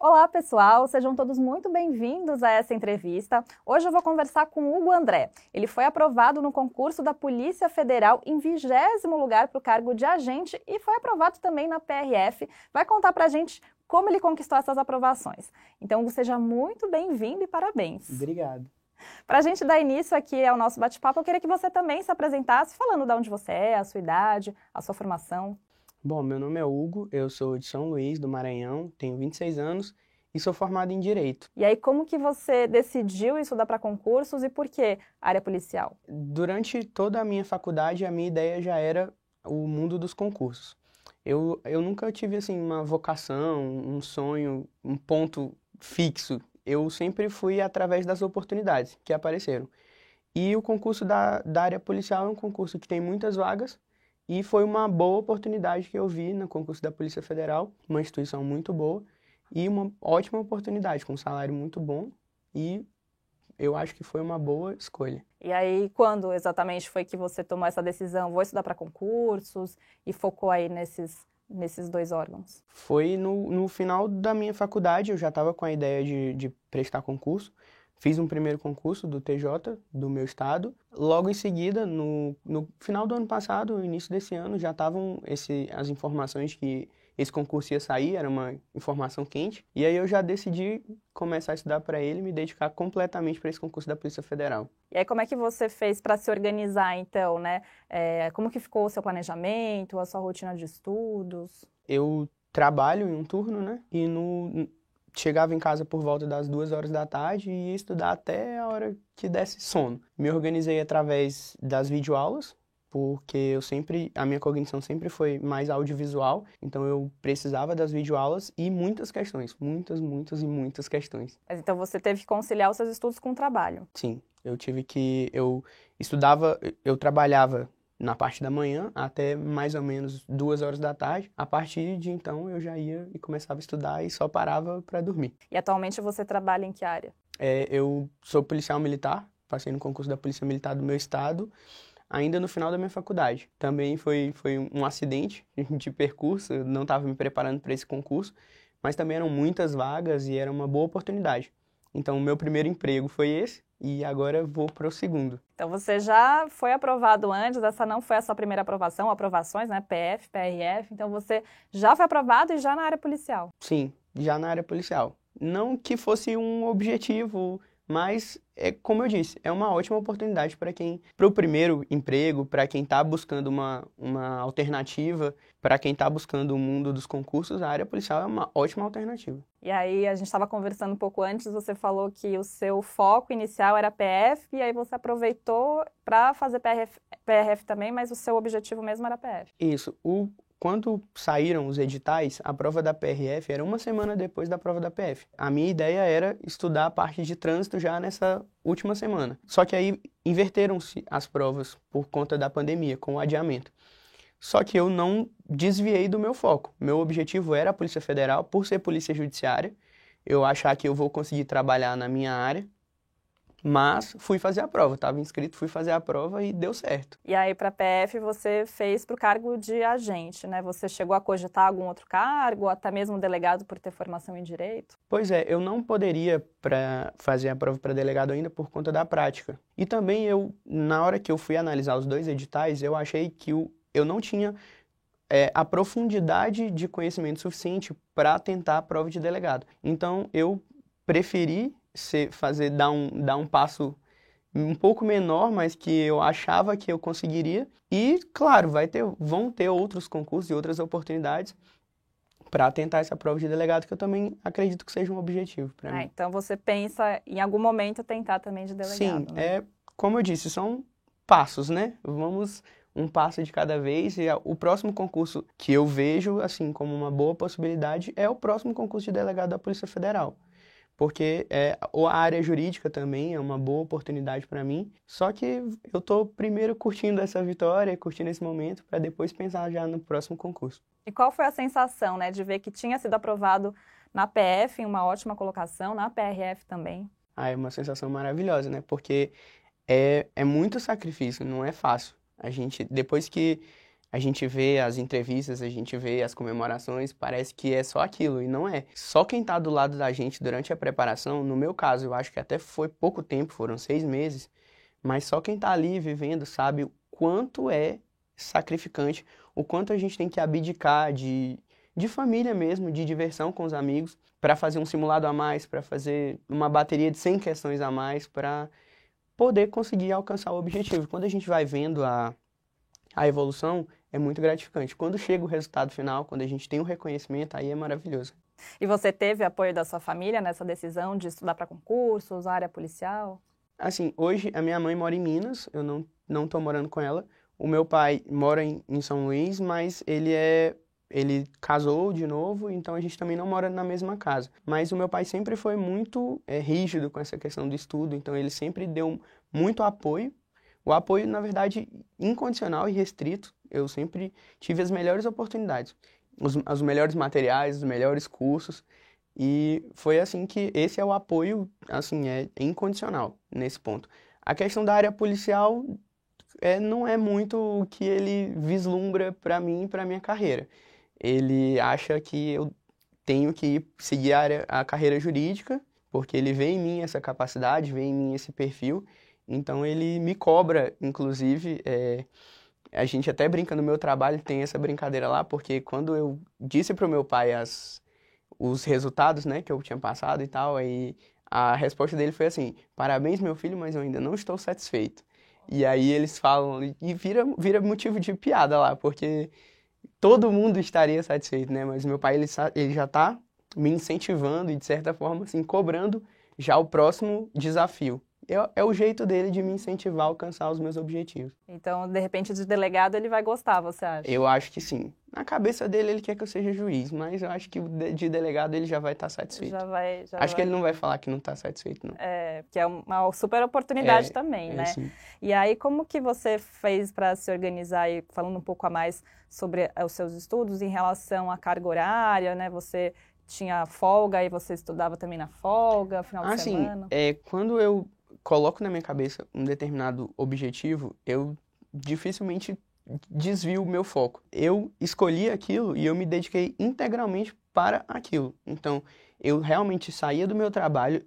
Olá, pessoal! Sejam todos muito bem-vindos a essa entrevista. Hoje eu vou conversar com o Hugo André. Ele foi aprovado no concurso da Polícia Federal em 20º lugar para o cargo de agente e foi aprovado também na PRF. Vai contar para a gente como ele conquistou essas aprovações. Então, Hugo, seja muito bem-vindo e parabéns. Obrigado. Para a gente dar início aqui ao nosso bate-papo, eu queria que você também se apresentasse, falando de onde você é, a sua idade, a sua formação. Bom, meu nome é Hugo, eu sou de São Luís, do Maranhão, tenho 26 anos e sou formado em Direito. E aí, como que você decidiu estudar para concursos e por que área policial? Durante toda a minha faculdade, a minha ideia já era o mundo dos concursos. Eu nunca tive, assim, uma vocação, um sonho, um ponto fixo. Eu sempre fui através das oportunidades que apareceram. E o concurso da área policial é um concurso que tem muitas vagas e foi uma boa oportunidade que eu vi no concurso da Polícia Federal, uma instituição muito boa e uma ótima oportunidade, com um salário muito bom e eu acho que foi uma boa escolha. E aí, quando exatamente foi que você tomou essa decisão? Vou estudar para concursos e focou aí nesses dois órgãos? Foi no final da minha faculdade, eu já estava com a ideia de prestar concurso. Fiz um primeiro concurso do TJ, do meu estado. Logo em seguida, no final do ano passado, no início desse ano, já estavam as informações que esse concurso ia sair, era uma informação quente. E aí eu já decidi começar a estudar para ele e me dedicar completamente para esse concurso da Polícia Federal. E aí, como é que você fez para se organizar, então, né? Como que ficou o seu planejamento, a sua rotina de estudos? Eu trabalho em um turno, né? E chegava em casa por volta das 2 horas da tarde e ia estudar até a hora que desse sono. Me organizei através das videoaulas, porque a minha cognição sempre foi mais audiovisual, então eu precisava das videoaulas e muitas questões, muitas questões. Mas então você teve que conciliar os seus estudos com o trabalho? Sim, eu trabalhava na parte da manhã até mais ou menos 2 horas da tarde. A partir de então eu já ia e começava a estudar e só parava para dormir. E atualmente você trabalha em que área? Eu sou policial militar, passei no concurso da Polícia Militar do meu estado, ainda no final da minha faculdade. Também foi um acidente de percurso, eu não estava me preparando para esse concurso, mas também eram muitas vagas e era uma boa oportunidade. Então, o meu primeiro emprego foi esse e agora vou para o segundo. Então, você já foi aprovado antes, essa não foi a sua primeira aprovação, aprovações, né? PF, PRF, então você já foi aprovado e já na área policial? Sim, já na área policial. Não que fosse um objetivo, mas, como eu disse, é uma ótima oportunidade para o primeiro emprego, para quem está buscando uma alternativa, para quem está buscando o mundo dos concursos, a área policial é uma ótima alternativa. E aí, a gente estava conversando um pouco antes, você falou que o seu foco inicial era PF, e aí você aproveitou para fazer PRF também, mas o seu objetivo mesmo era PF. Isso. Quando saíram os editais, a prova da PRF era uma semana depois da prova da PF. A minha ideia era estudar a parte de trânsito já nessa última semana. Só que aí inverteram-se as provas por conta da pandemia, com o adiamento. Só que eu não desviei do meu foco. Meu objetivo era a Polícia Federal, por ser polícia judiciária, eu achar que eu vou conseguir trabalhar na minha área, mas fui fazer a prova, estava inscrito, fui fazer a prova e deu certo. E aí, para a PF, você fez para o cargo de agente, né? Você chegou a cogitar algum outro cargo, ou até mesmo delegado por ter formação em direito? Pois é, eu não poderia fazer a prova para delegado ainda por conta da prática. E também na hora que eu fui analisar os dois editais, eu achei que eu não tinha a profundidade de conhecimento suficiente para tentar a prova de delegado. Então, eu preferi dar um passo um pouco menor, mas que eu achava que eu conseguiria. E, claro, vão ter outros concursos e outras oportunidades para tentar essa prova de delegado, que eu também acredito que seja um objetivo para mim. Então, você pensa em algum momento tentar também de delegado? Sim, né? Como eu disse, são passos, né? Vamos um passo de cada vez e o próximo concurso que eu vejo assim como uma boa possibilidade é o próximo concurso de delegado da Polícia Federal. Porque a área jurídica também é uma boa oportunidade para mim, só que eu estou primeiro curtindo essa vitória, curtindo esse momento, para depois pensar já no próximo concurso. E qual foi a sensação, né, de ver que tinha sido aprovado na PF em uma ótima colocação, na PRF também? É uma sensação maravilhosa, né? Porque é muito sacrifício, não é fácil. Depois que a gente vê as entrevistas, a gente vê as comemorações, parece que é só aquilo, e não é. Só quem está do lado da gente durante a preparação, no meu caso, eu acho que até foi pouco tempo, foram 6 meses, mas só quem está ali vivendo sabe o quanto é sacrificante, o quanto a gente tem que abdicar de família mesmo, de diversão com os amigos, para fazer um simulado a mais, para fazer uma bateria de 100 questões a mais, para poder conseguir alcançar o objetivo. Quando a gente vai vendo a evolução, é muito gratificante. Quando chega o resultado final, quando a gente tem o reconhecimento, aí é maravilhoso. E você teve apoio da sua família nessa decisão de estudar para concursos, área policial? Assim, hoje a minha mãe mora em Minas, eu não estou morando com ela. O meu pai mora em São Luís, mas ele casou de novo, então a gente também não mora na mesma casa. Mas o meu pai sempre foi muito rígido com essa questão do estudo, então ele sempre deu muito apoio. O apoio, na verdade, incondicional e restrito. Eu sempre tive as melhores oportunidades, os melhores materiais, os melhores cursos. E foi assim que esse é o apoio, assim, é incondicional nesse ponto. A questão da área policial não é muito o que ele vislumbra para mim e para minha carreira. Ele acha que eu tenho que seguir a carreira jurídica, porque ele vê em mim essa capacidade, vê em mim esse perfil. Então ele me cobra, inclusive, a gente até brinca no meu trabalho, tem essa brincadeira lá, porque quando eu disse para o meu pai os resultados, né, que eu tinha passado e tal, aí a resposta dele foi assim: parabéns, meu filho, mas eu ainda não estou satisfeito. E aí eles falam, e vira motivo de piada lá, porque todo mundo estaria satisfeito, né, mas meu pai, ele já está me incentivando e, de certa forma, assim, cobrando já o próximo desafio. É o jeito dele de me incentivar a alcançar os meus objetivos. Então, de repente, de delegado ele vai gostar, você acha? Eu acho que sim. Na cabeça dele, ele quer que eu seja juiz, mas eu acho que de delegado ele já vai estar satisfeito. Acho que ele não vai falar que não está satisfeito, não. Que é uma super oportunidade também, né? Sim. E aí, como que você fez para se organizar, e falando um pouco a mais sobre os seus estudos em relação à carga horária, né? Você tinha folga e você estudava também na folga, final de semana? Quando eu coloco na minha cabeça um determinado objetivo, eu dificilmente desvio o meu foco. Eu escolhi aquilo e eu me dediquei integralmente para aquilo. Então, eu realmente saía do meu trabalho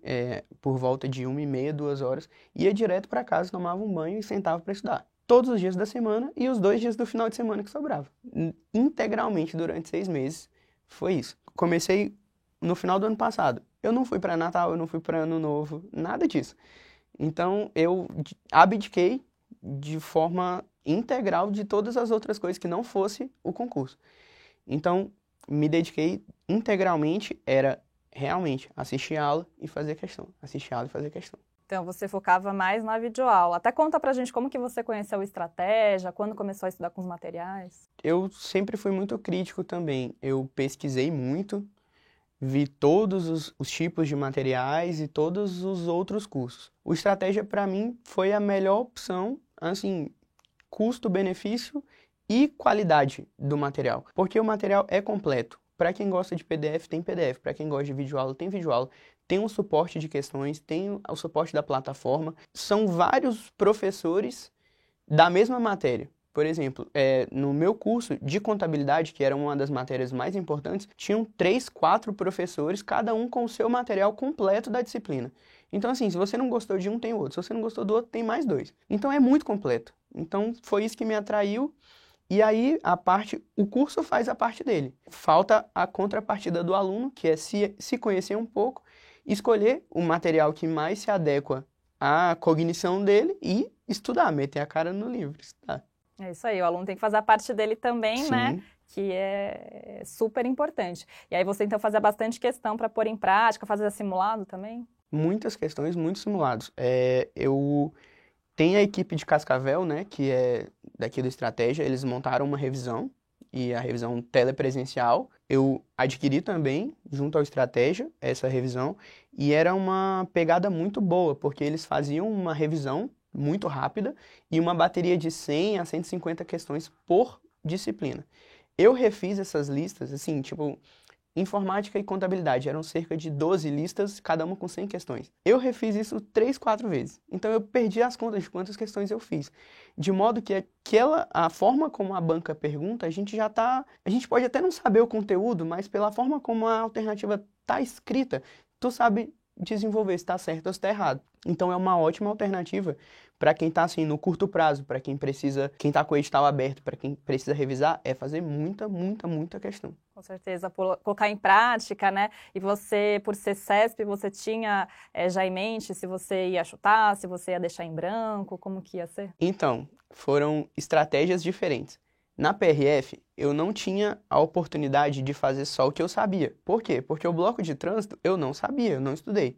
por volta de 1h30, 2 horas, ia direto para casa, tomava um banho e sentava para estudar. Todos os dias da semana e os 2 dias do final de semana que sobrava. Integralmente durante 6 meses, foi isso. Comecei no final do ano passado. Eu não fui para Natal, eu não fui para Ano Novo, nada disso. Então, eu abdiquei de forma integral de todas as outras coisas que não fosse o concurso. Então, me dediquei integralmente, era realmente assistir aula e fazer questão. Assistir aula e fazer questão. Então, você focava mais na videoaula. Até conta pra gente como que você conheceu a estratégia, quando começou a estudar com os materiais. Eu sempre fui muito crítico também. Eu pesquisei muito, vi todos os tipos de materiais e todos os outros cursos. O estratégia, para mim, foi a melhor opção, assim, custo-benefício e qualidade do material. Porque o material é completo. Para quem gosta de PDF, tem PDF. Para quem gosta de videoaula, tem videoaula. Tem um suporte de questões, tem o suporte da plataforma. São vários professores da mesma matéria. Por exemplo, no meu curso de contabilidade, que era uma das matérias mais importantes, tinham 3, 4 professores, cada um com o seu material completo da disciplina. Então, assim, se você não gostou de um, tem outro. Se você não gostou do outro, tem mais 2. Então, é muito completo. Então, foi isso que me atraiu. E aí, o curso faz a parte dele. Falta a contrapartida do aluno, que é se conhecer um pouco, escolher o material que mais se adequa à cognição dele e estudar, meter a cara no livro, estudar. É isso aí, o aluno tem que fazer a parte dele também, Sim. né? Que é super importante. E aí você então fazia bastante questão para pôr em prática, fazer simulado também? Muitas questões, muitos simulados. Eu tenho a equipe de Cascavel, né, que é daqui do Estratégia, eles montaram uma revisão, e a revisão telepresencial. Eu adquiri também, junto ao Estratégia, essa revisão, e era uma pegada muito boa, porque eles faziam uma revisão muito rápida e uma bateria de 100 a 150 questões por disciplina. Eu refiz essas listas, assim, tipo, Informática e contabilidade, eram cerca de 12 listas, cada uma com 100 questões. Eu refiz isso 3, 4 vezes. Então eu perdi as contas de quantas questões eu fiz. De modo que a forma como a banca pergunta, a gente pode até não saber o conteúdo, mas pela forma como a alternativa está escrita, tu sabe desenvolver se está certo ou se está errado. Então é uma ótima alternativa para quem está assim no curto prazo, para quem está com o edital aberto, para quem precisa revisar, é fazer muita questão. Com certeza, colocar em prática, né? E você, por ser CESP, você tinha já em mente se você ia chutar, se você ia deixar em branco, como que ia ser? Então, foram estratégias diferentes. Na PRF, eu não tinha a oportunidade de fazer só o que eu sabia. Por quê? Porque o bloco de trânsito eu não sabia, eu não estudei.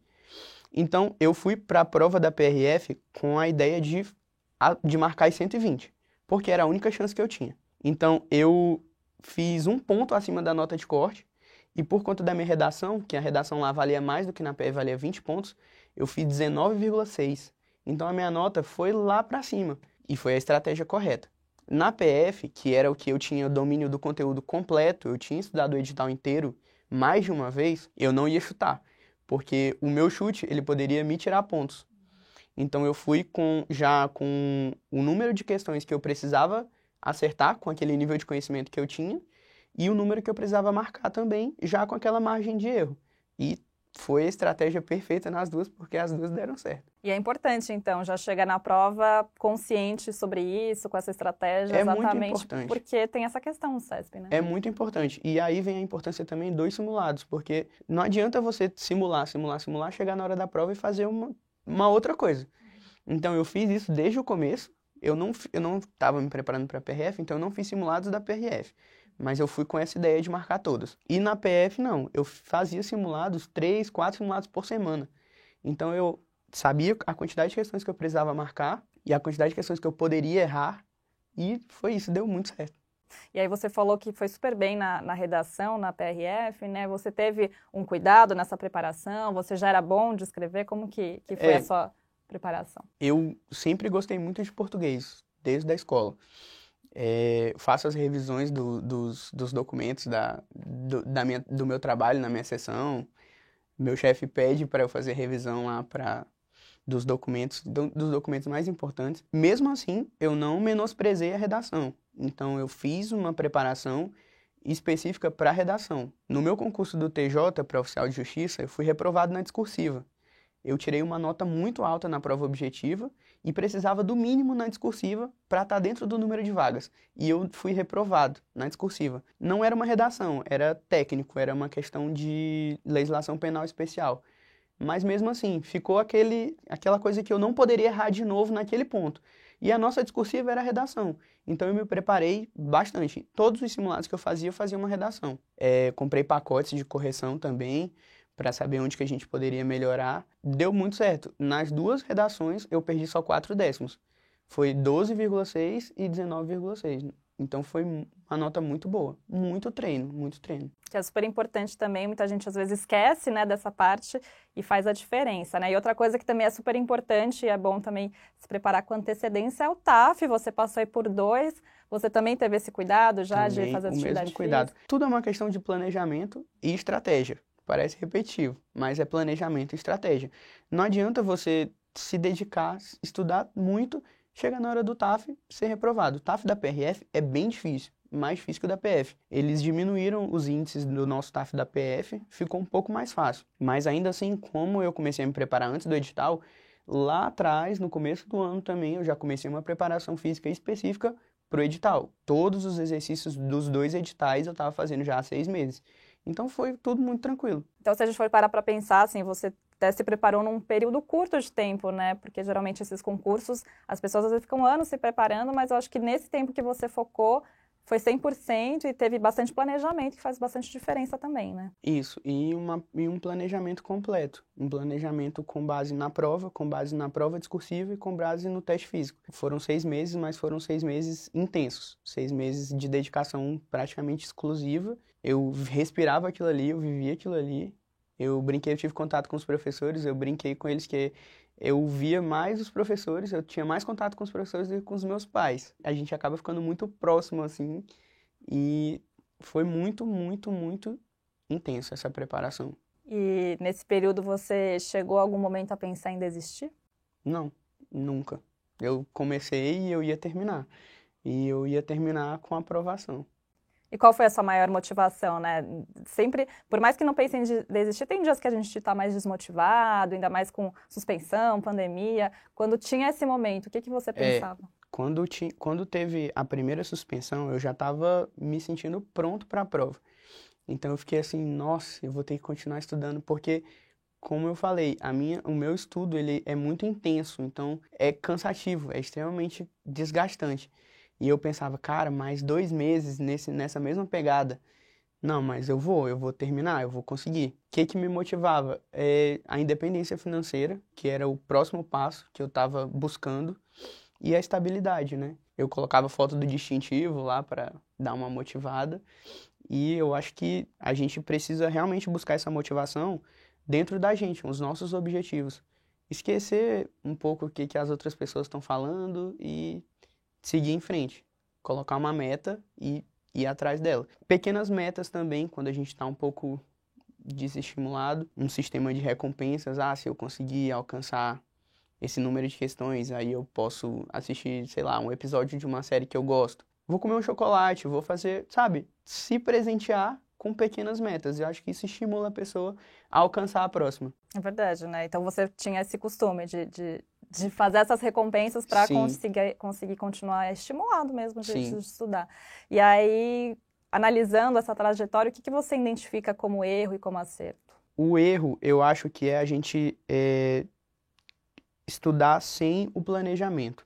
Então, eu fui para a prova da PRF com a ideia de marcar as 120, porque era a única chance que eu tinha. Então, eu fiz 1 ponto acima da nota de corte, e por conta da minha redação, que a redação lá valia mais do que na PRF, valia 20 pontos, eu fiz 19,6. Então, a minha nota foi lá para cima, e foi a estratégia correta. Na PF, que era o que eu tinha domínio do conteúdo completo, eu tinha estudado o edital inteiro mais de uma vez, eu não ia chutar, porque o meu chute ele poderia me tirar pontos. Então eu fui já com o número de questões que eu precisava acertar, com aquele nível de conhecimento que eu tinha, e o número que eu precisava marcar também, já com aquela margem de erro. E foi a estratégia perfeita nas duas, porque as duas deram certo. E é importante, então, já chegar na prova consciente sobre isso, com essa estratégia, exatamente porque tem essa questão no CESP, né? É muito importante. E aí vem a importância também dos simulados, porque não adianta você simular, chegar na hora da prova e fazer uma outra coisa. Então, eu fiz isso desde o começo. Eu não estava me preparando para a PRF, então eu não fiz simulados da PRF. Mas eu fui com essa ideia de marcar todas. E na PF, não. Eu fazia simulados, 3, 4 simulados por semana. Então, eu sabia a quantidade de questões que eu precisava marcar e a quantidade de questões que eu poderia errar. E foi isso, deu muito certo. E aí você falou que foi super bem na redação, na PRF, né? Você teve um cuidado nessa preparação? Você já era bom de escrever? Como que foi a sua preparação? Eu sempre gostei muito de português, desde a escola. Faço as revisões dos documentos do meu trabalho na minha sessão. Meu chefe pede para eu fazer revisão lá dos documentos mais importantes. Mesmo assim, eu não menosprezei a redação. Então, eu fiz uma preparação específica para a redação. No meu concurso do TJ, para oficial de justiça, eu fui reprovado na discursiva. Eu tirei uma nota muito alta na prova objetiva e precisava do mínimo na discursiva para estar dentro do número de vagas. E eu fui reprovado na discursiva. Não era uma redação, era técnico, era uma questão de legislação penal especial. Mas mesmo assim, ficou aquela coisa que eu não poderia errar de novo naquele ponto. E a nossa discursiva era a redação. Então eu me preparei bastante. Todos os simulados que eu fazia uma redação. Comprei pacotes de correção também, para saber onde que a gente poderia melhorar. Deu muito certo. Nas 2 redações, eu perdi só 4 décimos. Foi 12,6 e 19,6. Então, foi uma nota muito boa. Muito treino. Que é super importante também. Muita gente, às vezes, esquece, né, dessa parte e faz a diferença, né? E outra coisa que também é super importante e é bom também se preparar com antecedência é o TAF. Você passou aí por 2. Você também teve esse cuidado já também, de fazer atividade física? O mesmo cuidado. Tudo é uma questão de planejamento e estratégia. Parece repetitivo, mas é planejamento e estratégia. Não adianta você se dedicar, estudar muito, chegar na hora do TAF ser reprovado. O TAF da PRF é bem difícil, mais difícil que o da PF. Eles diminuíram os índices do nosso TAF da PF, ficou um pouco mais fácil. Mas ainda assim, como eu comecei a me preparar antes do edital, lá atrás, no começo do ano também, eu já comecei uma preparação física específica para o edital. Todos os exercícios dos 2 editais eu estava fazendo já há 6 meses. Então foi tudo muito tranquilo. Então, se a gente for parar para pensar, assim, você até se preparou num período curto de tempo, né? Porque geralmente esses concursos, as pessoas às vezes ficam anos se preparando, mas eu acho que nesse tempo que você focou, foi 100% e teve bastante planejamento, que faz bastante diferença também, né? Isso, e um planejamento completo. Um planejamento com base na prova discursiva e com base no teste físico. Foram 6 meses, mas foram 6 meses intensos. 6 meses de dedicação praticamente exclusiva. Eu respirava aquilo ali, eu vivia aquilo ali. Eu tive contato com os professores, eu brinquei com eles que eu via mais os professores, eu tinha mais contato com os professores do que com os meus pais. A gente acaba ficando muito próximo, assim, e foi muito intenso essa preparação. E nesse período você chegou a algum momento a pensar em desistir? Não, nunca. Eu comecei e eu ia terminar. E eu ia terminar com aprovação. E qual foi a sua maior motivação, né? Sempre, por mais que não pense em desistir, tem dias que a gente está mais desmotivado, ainda mais com suspensão, pandemia. Quando tinha esse momento, o que você pensava? Quando teve a primeira suspensão, eu já estava me sentindo pronto para a prova. Então eu fiquei assim, nossa, eu vou ter que continuar estudando, porque, como eu falei, o meu estudo ele é muito intenso, então é cansativo, é extremamente desgastante. E eu pensava, cara, mais 2 meses nessa mesma pegada. Não, mas eu vou terminar, eu vou conseguir. O que que me motivava? A independência financeira, que era o próximo passo que eu estava buscando, e a estabilidade, né? Eu colocava foto do distintivo lá para dar uma motivada, e eu acho que a gente precisa realmente buscar essa motivação dentro da gente, os nossos objetivos. Esquecer um pouco o que que as outras pessoas estão falando e seguir em frente. Colocar uma meta e ir atrás dela. Pequenas metas também, quando a gente está um pouco desestimulado. Um sistema de recompensas. Se eu conseguir alcançar esse número de questões, aí eu posso assistir, sei lá, um episódio de uma série que eu gosto. Vou comer um chocolate, vou fazer, sabe? Se presentear com pequenas metas. Eu acho que isso estimula a pessoa a alcançar a próxima. É verdade, né? Então você tinha esse costume de fazer essas recompensas para conseguir continuar estimulado mesmo de estudar. E aí, analisando essa trajetória, o que você identifica como erro e como acerto? O erro, eu acho que é a gente estudar sem o planejamento.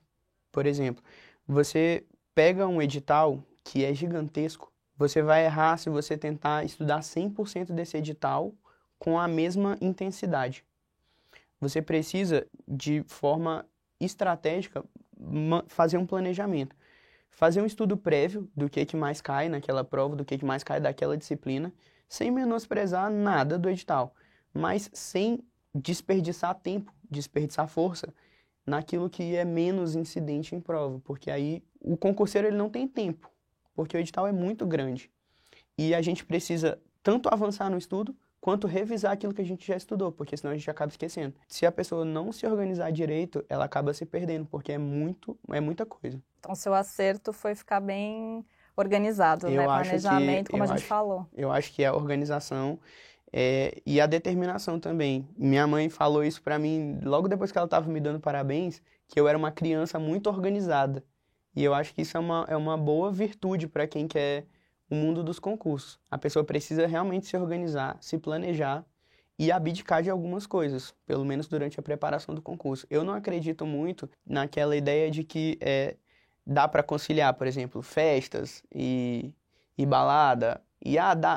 Por exemplo, você pega um edital que é gigantesco, você vai errar se você tentar estudar 100% desse edital com a mesma intensidade. Você precisa, de forma estratégica, fazer um planejamento. Fazer um estudo prévio do que mais cai naquela prova, do que mais cai daquela disciplina, sem menosprezar nada do edital, mas sem desperdiçar tempo, desperdiçar força naquilo que é menos incidente em prova, porque aí o concurseiro ele não tem tempo, porque o edital é muito grande. E a gente precisa tanto avançar no estudo, quanto revisar aquilo que a gente já estudou, porque senão a gente acaba esquecendo. Se a pessoa não se organizar direito, ela acaba se perdendo, porque é muita coisa. Então, seu acerto foi ficar bem organizado, né? Planejamento, como a gente falou. Eu acho que é a organização e a determinação também. Minha mãe falou isso pra mim logo depois que ela estava me dando parabéns, que eu era uma criança muito organizada. E eu acho que isso é uma boa virtude para quem quer o mundo dos concursos. A pessoa precisa realmente se organizar, se planejar e abdicar de algumas coisas, pelo menos durante a preparação do concurso. Eu não acredito muito naquela ideia de que dá para conciliar, por exemplo, festas e balada.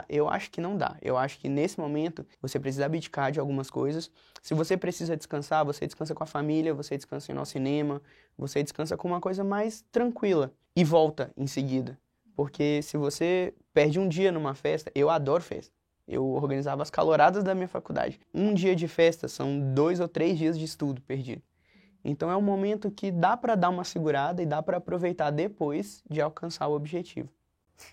Eu acho que não dá. Eu acho que nesse momento você precisa abdicar de algumas coisas. Se você precisa descansar, você descansa com a família, você descansa no cinema, você descansa com uma coisa mais tranquila e volta em seguida. Porque se você perde um dia numa festa, eu adoro festa. Eu organizava as caloradas da minha faculdade. Um dia de festa são 2 ou 3 dias de estudo perdido. Então é um momento que dá para dar uma segurada e dá para aproveitar depois de alcançar o objetivo.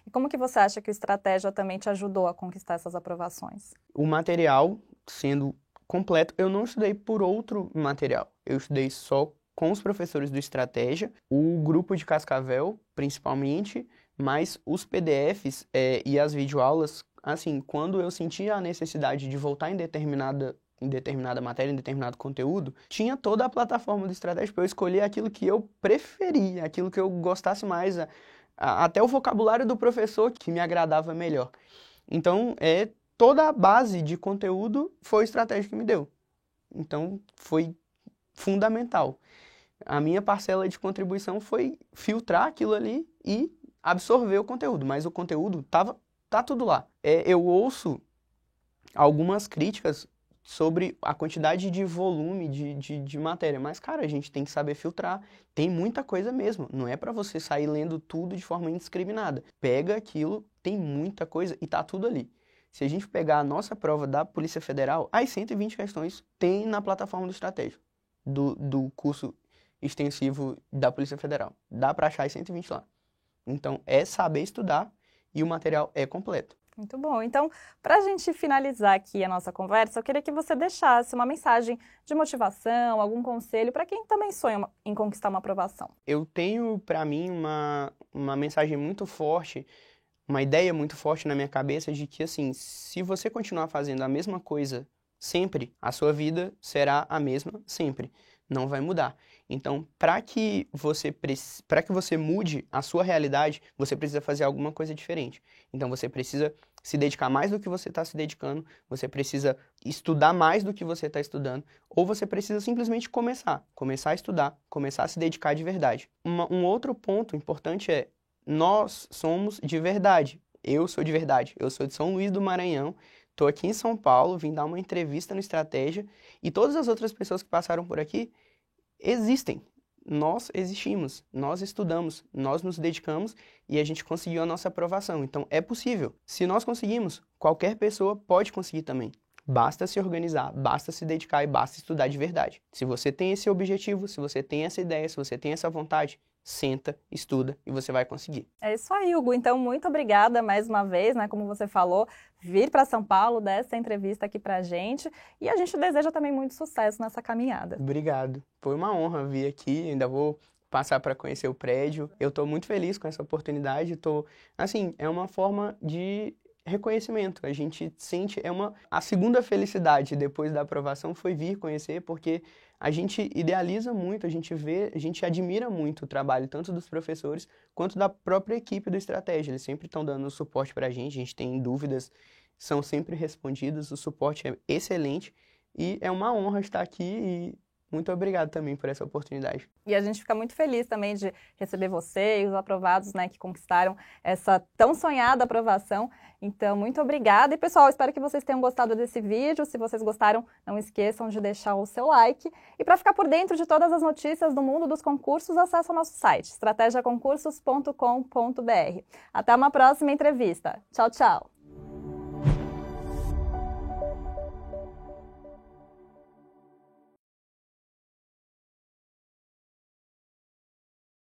E como que você acha que o Estratégia também te ajudou a conquistar essas aprovações? O material sendo completo, eu não estudei por outro material. Eu estudei só com os professores do Estratégia, o grupo de Cascavel, principalmente, mas os PDFs e as videoaulas, assim, quando eu sentia a necessidade de voltar em determinada matéria, em determinado conteúdo, tinha toda a plataforma do Estratégia para eu escolher aquilo que eu preferia, aquilo que eu gostasse mais, até o vocabulário do professor que me agradava melhor. Então, toda a base de conteúdo foi o Estratégia que me deu. Então, foi fundamental. A minha parcela de contribuição foi filtrar aquilo ali e absorver o conteúdo, mas o conteúdo tá tudo lá. Eu ouço algumas críticas sobre a quantidade de volume de matéria, mas, cara, a gente tem que saber filtrar. Tem muita coisa mesmo, não é para você sair lendo tudo de forma indiscriminada. Pega aquilo, tem muita coisa e tá tudo ali. Se a gente pegar a nossa prova da Polícia Federal, as 120 questões tem na plataforma do Estratégia, do curso extensivo da Polícia Federal. Dá para achar as 120 lá. Então, é saber estudar e o material é completo. Muito bom. Então, para a gente finalizar aqui a nossa conversa, eu queria que você deixasse uma mensagem de motivação, algum conselho para quem também sonha em conquistar uma aprovação. Eu tenho, para mim, uma mensagem muito forte, uma ideia muito forte na minha cabeça de que, assim, se você continuar fazendo a mesma coisa sempre, a sua vida será a mesma sempre. Não vai mudar. Então, para que você mude a sua realidade, você precisa fazer alguma coisa diferente. Então, você precisa se dedicar mais do que você está se dedicando, você precisa estudar mais do que você está estudando, ou você precisa simplesmente começar a estudar, começar a se dedicar de verdade. Um outro ponto importante é, nós somos de verdade. Eu sou de verdade. Eu sou de São Luís do Maranhão, estou aqui em São Paulo, vim dar uma entrevista no Estratégia, e todas as outras pessoas que passaram por aqui existem. Nós existimos, nós estudamos, nós nos dedicamos e a gente conseguiu a nossa aprovação. Então, é possível. Se nós conseguimos, qualquer pessoa pode conseguir também. Basta se organizar, basta se dedicar e basta estudar de verdade. Se você tem esse objetivo, se você tem essa ideia, se você tem essa vontade, senta, estuda e você vai conseguir. É isso aí, Hugo. Então, muito obrigada mais uma vez, né? Como você falou, vir para São Paulo, dar essa entrevista aqui pra gente. E a gente deseja também muito sucesso nessa caminhada. Obrigado. Foi uma honra vir aqui, ainda vou passar para conhecer o prédio. Eu estou muito feliz com essa oportunidade. Assim, é uma forma de reconhecimento. A gente sente, a segunda felicidade depois da aprovação foi vir conhecer, porque a gente idealiza muito, a gente admira muito o trabalho tanto dos professores quanto da própria equipe do Estratégia. Eles sempre estão dando suporte para a gente tem dúvidas, são sempre respondidas, o suporte é excelente e é uma honra estar aqui e muito obrigado também por essa oportunidade. E a gente fica muito feliz também de receber você e os aprovados, né, que conquistaram essa tão sonhada aprovação. Então, muito obrigada. E, pessoal, espero que vocês tenham gostado desse vídeo. Se vocês gostaram, não esqueçam de deixar o seu like. E para ficar por dentro de todas as notícias do mundo dos concursos, acesse o nosso site, estrategiaconcursos.com.br. Até uma próxima entrevista. Tchau, tchau!